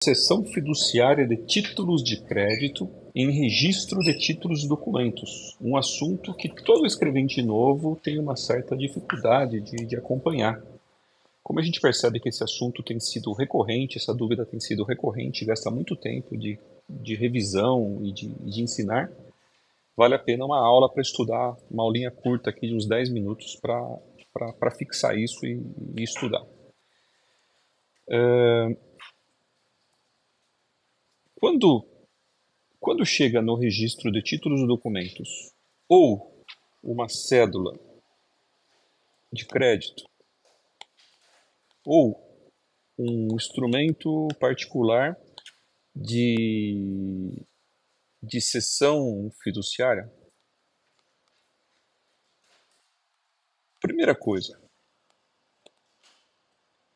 Cessão fiduciária de títulos de crédito em registro de títulos e documentos. Um assunto que todo escrevente novo tem uma certa dificuldade de acompanhar. Como a gente percebe que esse assunto tem sido recorrente, essa dúvida tem sido recorrente, gasta muito tempo de revisão e de ensinar, vale a pena uma aula para estudar, uma aulinha curta aqui de uns 10 minutos para fixar isso e estudar. Quando Quando chega no registro de títulos e documentos ou uma cédula de crédito ou um instrumento particular de, de cessão fiduciária, primeira coisa,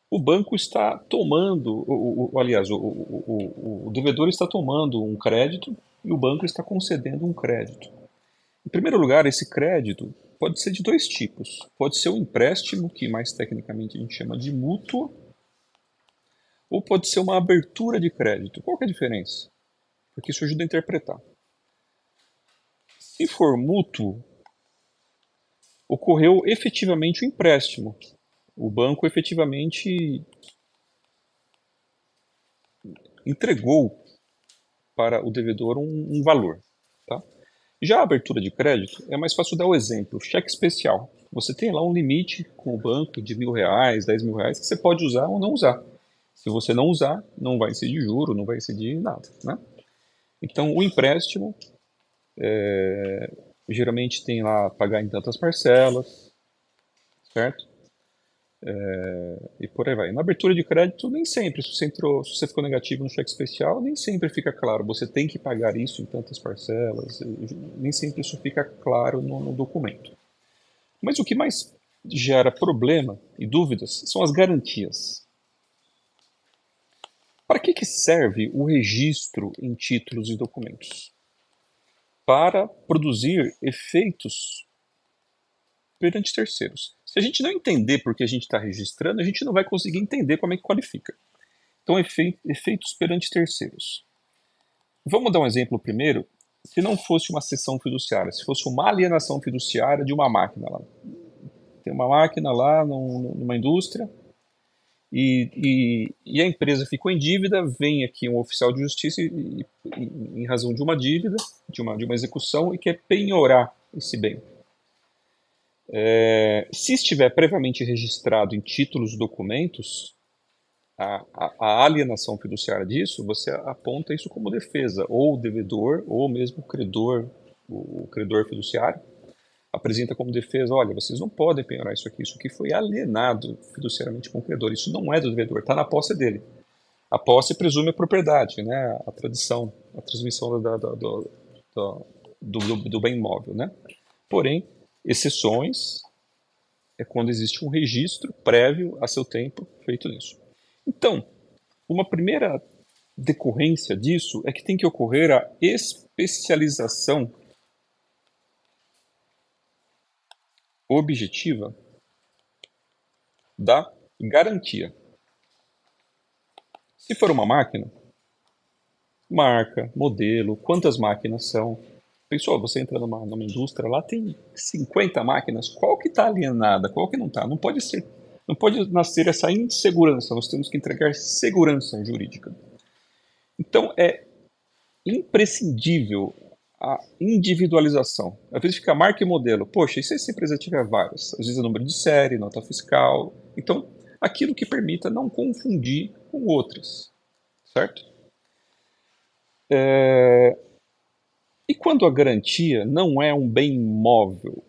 o banco está tomando, aliás, o devedor está tomando um crédito e o banco está concedendo um crédito. Em primeiro lugar, esse crédito pode ser de dois tipos. Pode ser um empréstimo, que mais tecnicamente a gente chama de mútuo, ou pode ser uma abertura de crédito. Qual que é a diferença? Porque isso ajuda a interpretar. Se for mútuo, ocorreu efetivamente o empréstimo. O banco efetivamente entregou para o devedor um valor. Tá? Já a abertura de crédito é mais fácil dar o exemplo. Cheque especial. Você tem lá um limite com o banco de R$ 1.000, R$ 10.000 que você pode usar ou não usar. Se você não usar, não vai incidir juro, não vai incidir nada. Né? Então, o empréstimo geralmente tem lá pagar em tantas parcelas, certo? E por aí vai. Na abertura de crédito, nem sempre, se você ficou negativo no cheque especial, nem sempre fica claro. Você tem que pagar isso em tantas parcelas, nem sempre isso fica claro no documento. Mas o que mais gera problema e dúvidas são as garantias. Para que serve o registro em títulos e documentos? Para produzir efeitos perante terceiros. Se a gente não entender por que a gente está registrando, a gente não vai conseguir entender como é que qualifica. Então, efeitos perante terceiros. Vamos dar um exemplo primeiro. Se não fosse uma cessão fiduciária, se fosse uma alienação fiduciária de uma máquina lá. Tem uma máquina lá numa indústria e a empresa ficou em dívida, vem aqui um oficial de justiça em razão de uma dívida, de uma execução, e quer penhorar esse bem. Se estiver previamente registrado em títulos e documentos, a alienação fiduciária disso, você aponta isso como defesa, ou o devedor, ou mesmo o credor fiduciário, apresenta como defesa, olha, vocês não podem penhorar isso aqui foi alienado fiduciariamente com o credor, isso não é do devedor, está na posse dele. A posse presume a propriedade, né? A tradição, a transmissão do bem imóvel, né? Porém, exceções é quando existe um registro prévio a seu tempo feito nisso. Então, uma primeira decorrência disso é que tem que ocorrer a especialização objetiva da garantia. Se for uma máquina, marca, modelo, quantas máquinas são. Pessoal, você entra numa indústria, lá tem 50 máquinas, qual que está alienada, qual que não está? Não pode ser, não pode nascer essa insegurança, nós temos que entregar segurança jurídica. Então, é imprescindível a individualização. Às vezes fica marca e modelo. Poxa, e se essa empresa tiver várias? Às vezes é número de série, nota fiscal. Então, aquilo que permita não confundir com outras, certo? E quando a garantia não é um bem imóvel,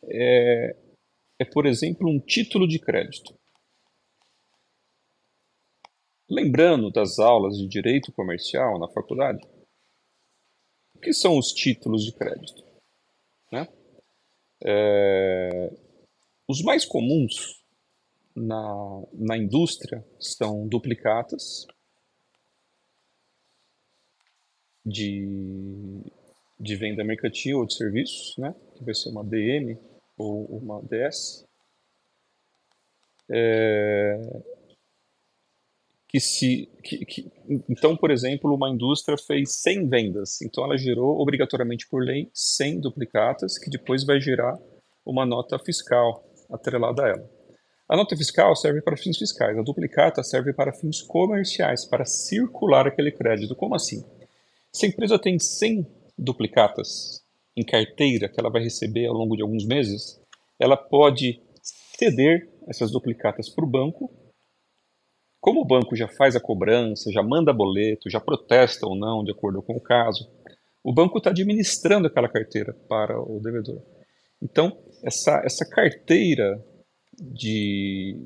é, por exemplo, um título de crédito. Lembrando das aulas de direito comercial na faculdade, o que são os títulos de crédito? Né? Os mais comuns na indústria são duplicatas de, de venda mercantil ou de serviços, né? Que vai ser uma DM ou uma DS. Então, por exemplo, uma indústria fez 100 vendas, então ela gerou obrigatoriamente por lei 100 duplicatas, que depois vai gerar uma nota fiscal atrelada a ela. A nota fiscal serve para fins fiscais, a duplicata serve para fins comerciais, para circular aquele crédito. Como assim? Se a empresa tem 100 duplicatas em carteira que ela vai receber ao longo de alguns meses, ela pode ceder essas duplicatas para o banco. Como o banco já faz a cobrança, já manda boleto, já protesta ou não, de acordo com o caso, o banco está administrando aquela carteira para o devedor. Então, essa carteira de,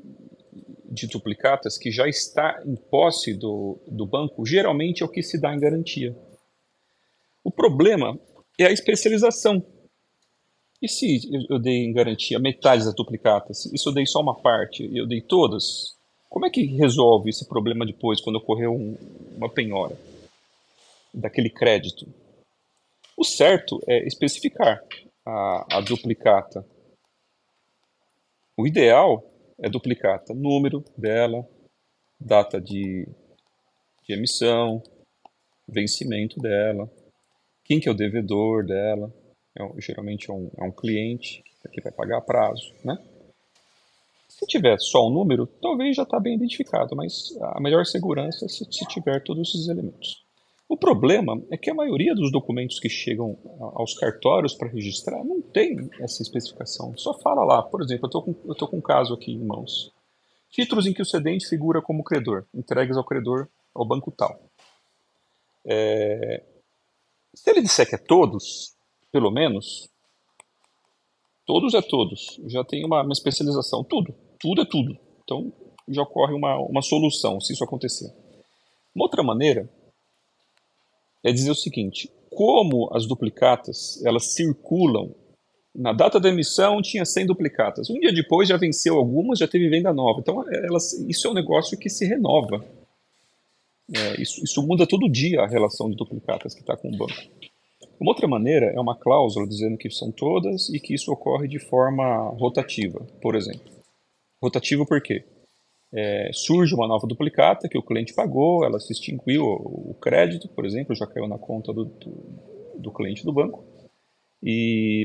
de duplicatas que já está em posse do banco, geralmente é o que se dá em garantia. O problema é a especialização. E se eu dei em garantia metade das duplicatas? E se eu dei só uma parte e eu dei todas? Como é que resolve esse problema depois, quando ocorreu uma penhora daquele crédito? O certo é especificar a duplicata. O ideal é duplicata, número dela, data de emissão, vencimento dela, quem que é o devedor dela, geralmente é um cliente que vai pagar a prazo, né? Se tiver só um número, talvez já está bem identificado, mas a melhor segurança é se tiver todos esses elementos. O problema é que a maioria dos documentos que chegam aos cartórios para registrar não tem essa especificação. Só fala lá, por exemplo, eu estou com um caso aqui em mãos. Títulos em que o cedente figura como credor, entregues ao credor ao banco tal. Se ele disser que é todos, pelo menos, todos é todos. Já tem uma especialização. Tudo é tudo. Então já ocorre uma solução se isso acontecer. Uma outra maneira é dizer o seguinte: como as duplicatas elas circulam, na data da emissão tinha 100 duplicatas. Um dia depois já venceu algumas, já teve venda nova. Então isso é um negócio que se renova. Isso muda todo dia a relação de duplicatas que está com o banco. Uma outra maneira é uma cláusula dizendo que são todas e que isso ocorre de forma rotativa, por exemplo. Rotativo por quê? Surge uma nova duplicata que o cliente pagou, ela se extinguiu o crédito, por exemplo, já caiu na conta do cliente do banco,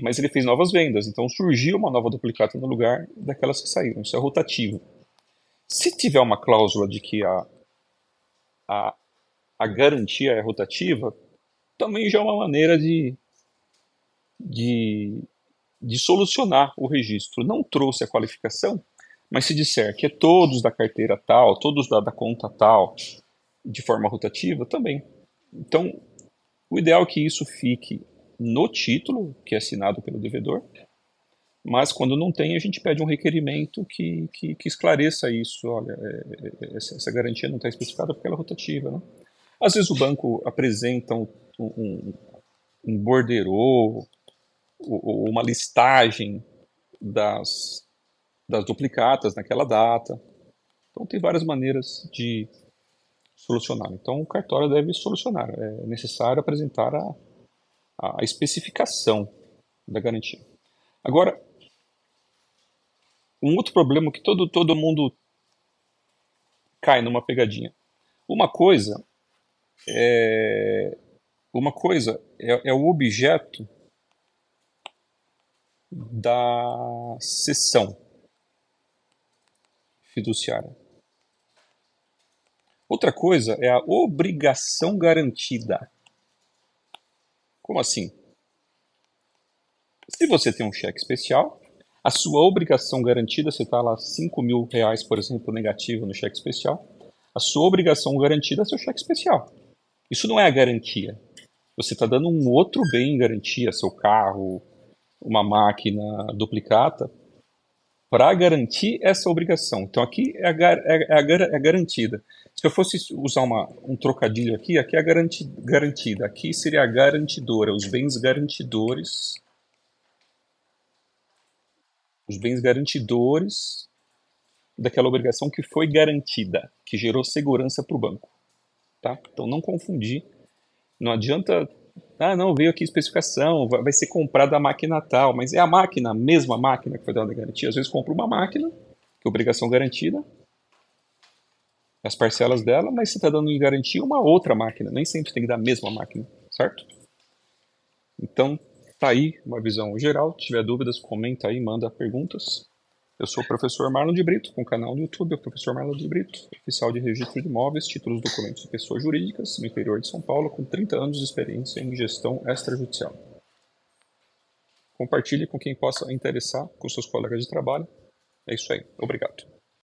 mas ele fez novas vendas, então surgiu uma nova duplicata no lugar daquelas que saíram. Isso é rotativo. Se tiver uma cláusula de que a garantia é rotativa, também já é uma maneira de, de solucionar o registro. Não trouxe a qualificação, mas se disser que é todos da carteira tal, todos da conta tal, de forma rotativa, também. Então, o ideal é que isso fique no título, que é assinado pelo devedor, mas quando não tem, a gente pede um requerimento que esclareça isso. Olha, essa garantia não está especificada porque ela é rotativa, né? Às vezes o banco apresenta um borderô ou uma listagem das duplicatas naquela data. Então tem várias maneiras de solucionar. Então o cartório deve solucionar. É necessário apresentar a especificação da garantia. Agora, um outro problema que todo mundo cai numa pegadinha. Uma coisa é o objeto da cessão fiduciária. Outra coisa é a obrigação garantida. Como assim? Se você tem um cheque especial, a sua obrigação garantida, você está lá R$ 5.000, por exemplo, negativo no cheque especial, a sua obrigação garantida é seu cheque especial. Isso não é a garantia. Você está dando um outro bem em garantia, seu carro, uma máquina duplicata, para garantir essa obrigação. Então aqui é a garantida. Se eu fosse usar um trocadilho aqui é a garantida. Aqui seria a garantidora, os bens garantidores daquela obrigação que foi garantida, que gerou segurança para o banco. Tá? Então não confundir. Não adianta, não, veio aqui especificação, vai ser comprada a máquina tal, mas é a mesma máquina que foi dada a garantia. Às vezes compra uma máquina, que é obrigação garantida, as parcelas dela, mas você está dando em garantia uma outra máquina. Nem sempre tem que dar a mesma máquina, certo? Então, tá aí uma visão geral. Se tiver dúvidas, comenta aí, manda perguntas. Eu sou o professor Marlon de Brito, com o canal no YouTube, é o professor Marlon de Brito, oficial de registro de imóveis, títulos e documentos de pessoas jurídicas, no interior de São Paulo, com 30 anos de experiência em gestão extrajudicial. Compartilhe com quem possa interessar, com seus colegas de trabalho. É isso aí. Obrigado.